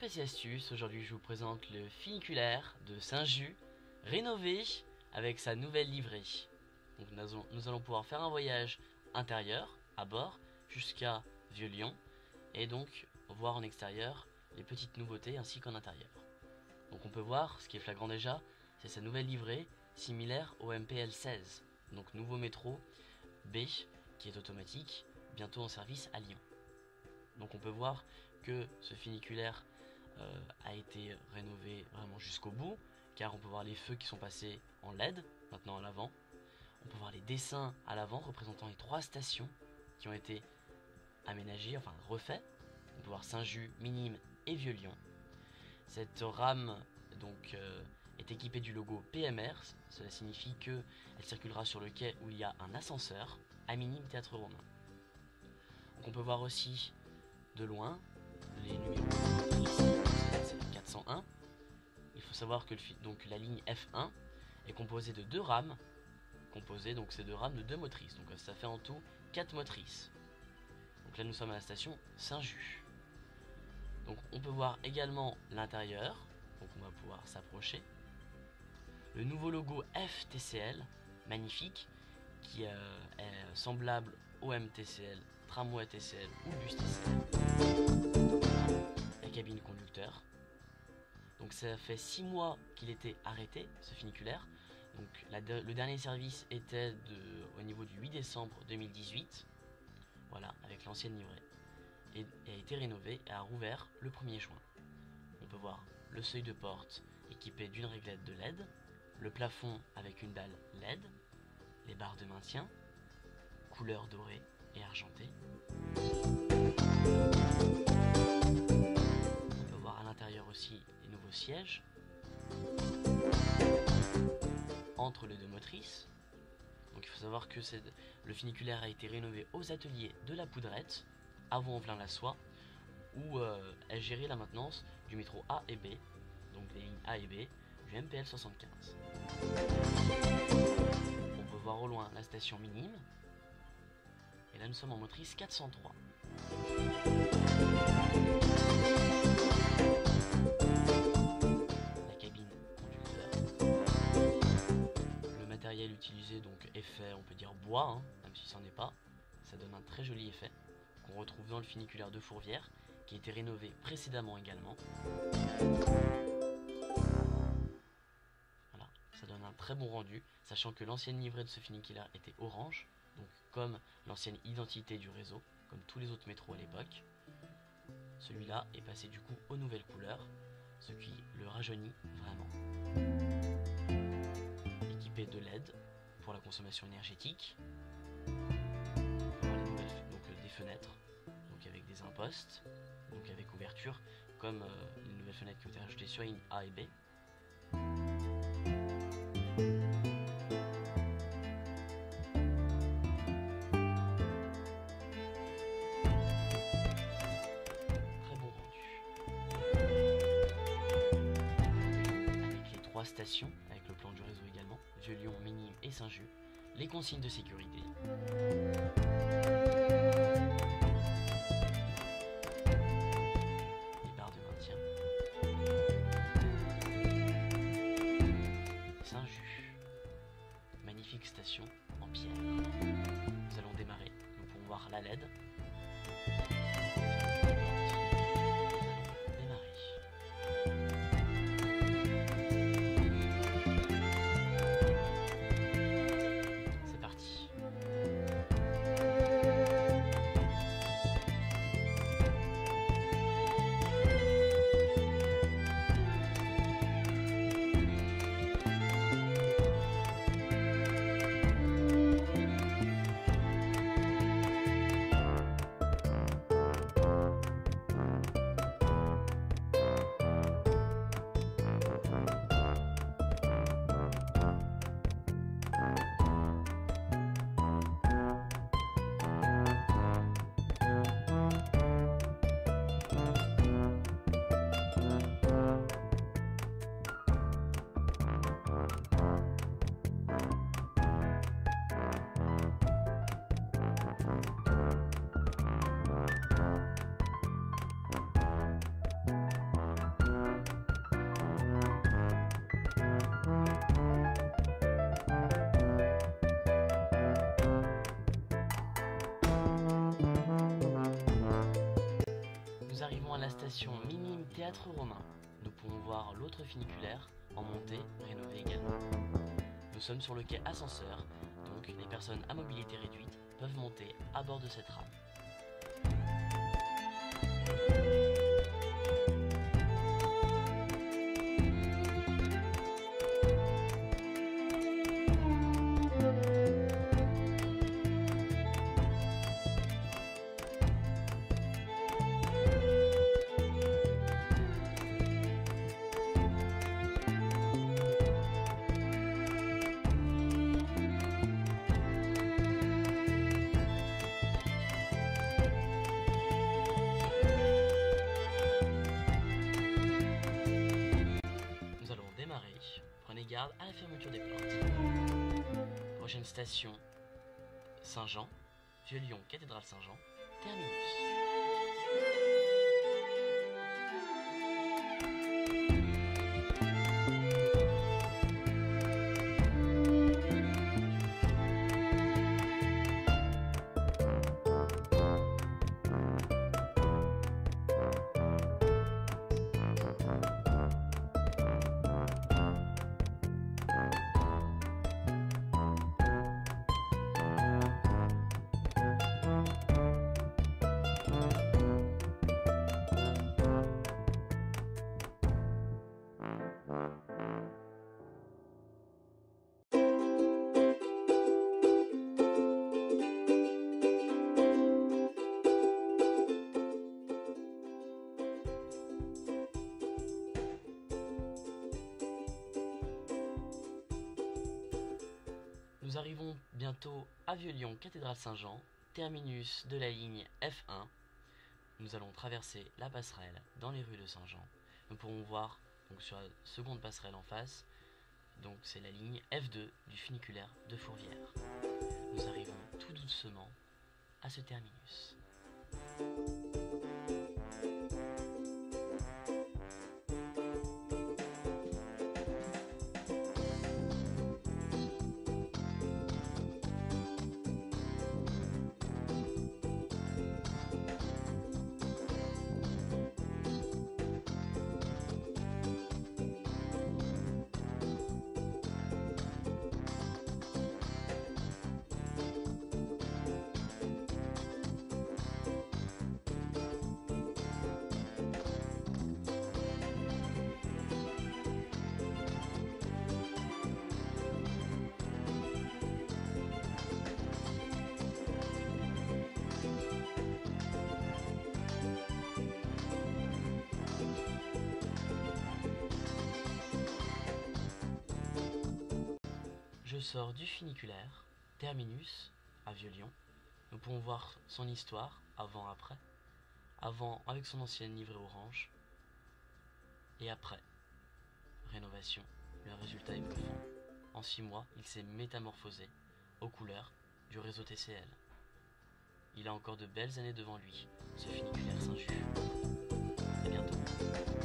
Précis Astuces, aujourd'hui je vous présente le funiculaire de Saint-Just, rénové avec sa nouvelle livrée. Donc nous allons pouvoir faire un voyage intérieur, à bord, jusqu'à Vieux-Lyon, et donc voir en extérieur les petites nouveautés ainsi qu'en intérieur. Donc on peut voir, ce qui est flagrant déjà, c'est sa nouvelle livrée, similaire au MPL 16, donc nouveau métro B, qui est automatique, bientôt en service à Lyon. Donc on peut voir que ce funiculaire a été rénové vraiment jusqu'au bout, car on peut voir les feux qui sont passés en LED, maintenant à l'avant. On peut voir les dessins à l'avant représentant les 3 stations qui ont été aménagées, enfin refaits. On peut voir Saint-Just, Minimes et Vieux-Lyon. Cette rame donc est équipée du logo PMR, cela signifie qu'elle circulera sur le quai où il y a un ascenseur à Minimes Théâtre Romain. Donc on peut voir aussi de loin les numéros. Ici, c'est 401. Il faut savoir que donc la ligne F1 est composée de 2 rames, donc c'est 2 rames de 2 motrices, donc ça fait en tout 4 motrices. Donc là nous sommes à la station Saint-Just. Donc on peut voir également l'intérieur, donc on va pouvoir s'approcher. Le nouveau logo FTCL, magnifique, qui est semblable au MTCL, tramway TCL ou bus TCL. La cabine conducteur. Donc ça fait 6 mois qu'il était arrêté, ce funiculaire. Donc le dernier service était au niveau du 8 décembre 2018. Voilà, avec l'ancienne livrée. Et a été rénové et a rouvert le 1er juin. On peut voir le seuil de porte équipé d'une réglette de LED, le plafond avec une dalle LED, les barres de maintien, couleur dorée et argentée. On peut voir à l'intérieur aussi les nouveaux sièges entre les 2 motrices. Donc il faut savoir que le funiculaire a été rénové aux ateliers de la Poudrette, à Vaux-en-Velin-la-Soie, où est gérée la maintenance du métro A et B, donc les lignes A et B du MPL 75. On peut voir au loin la station Minime, et là nous sommes en motrice 403. La cabine conducteur. Le matériel utilisé donc est fait, on peut dire bois, hein, même si c'en est pas. Ça donne un très joli effet qu'on retrouve dans le funiculaire de Fourvière, qui a été rénové précédemment également. Voilà, ça donne un très bon rendu, sachant que l'ancienne livrée de ce funiculaire était orange, donc comme l'ancienne identité du réseau, comme tous les autres métros à l'époque. Celui-là est passé du coup aux nouvelles couleurs, ce qui le rajeunit vraiment. Équipé de LED pour la consommation énergétique. Des fenêtres, donc avec des impostes, donc avec ouverture, comme les nouvelles fenêtres qui ont été rajoutées sur ligne A et B. Très bon rendu. Avec les 3 stations, avec le plan du réseau également, Vieux-Lyon, Minimes et Saint-Just, les consignes de sécurité. Magnifique station en pierre. Nous allons démarrer, nous pourrons voir la LED. Nous allons démarrer. C'est parti. à la station minime Théâtre Romain. Nous pouvons voir l'autre funiculaire en montée, rénové également. Nous sommes sur le quai Ascenseur, donc les personnes à mobilité réduite peuvent monter à bord de cette rame. Prenez garde à la fermeture des portes. Prochaine station, Saint-Jean, Vieux-Lyon, cathédrale Saint-Jean, terminus. Nous arrivons bientôt à Vieux-Lyon, cathédrale Saint-Jean, terminus de la ligne F1. Nous allons traverser la passerelle dans les rues de Saint-Jean. Nous pourrons voir donc, sur la seconde passerelle en face, donc c'est la ligne F2 du funiculaire de Fourvière. Nous arrivons tout doucement à ce terminus. Je sors du funiculaire, terminus, à Vieux-Lyon. Nous pouvons voir son histoire, avant-après. Avant avec son ancienne livrée orange. Et après, rénovation. Le résultat est bluffant. En 6 mois, il s'est métamorphosé aux couleurs du réseau TCL. Il a encore de belles années devant lui, ce funiculaire Saint-Just. À bientôt.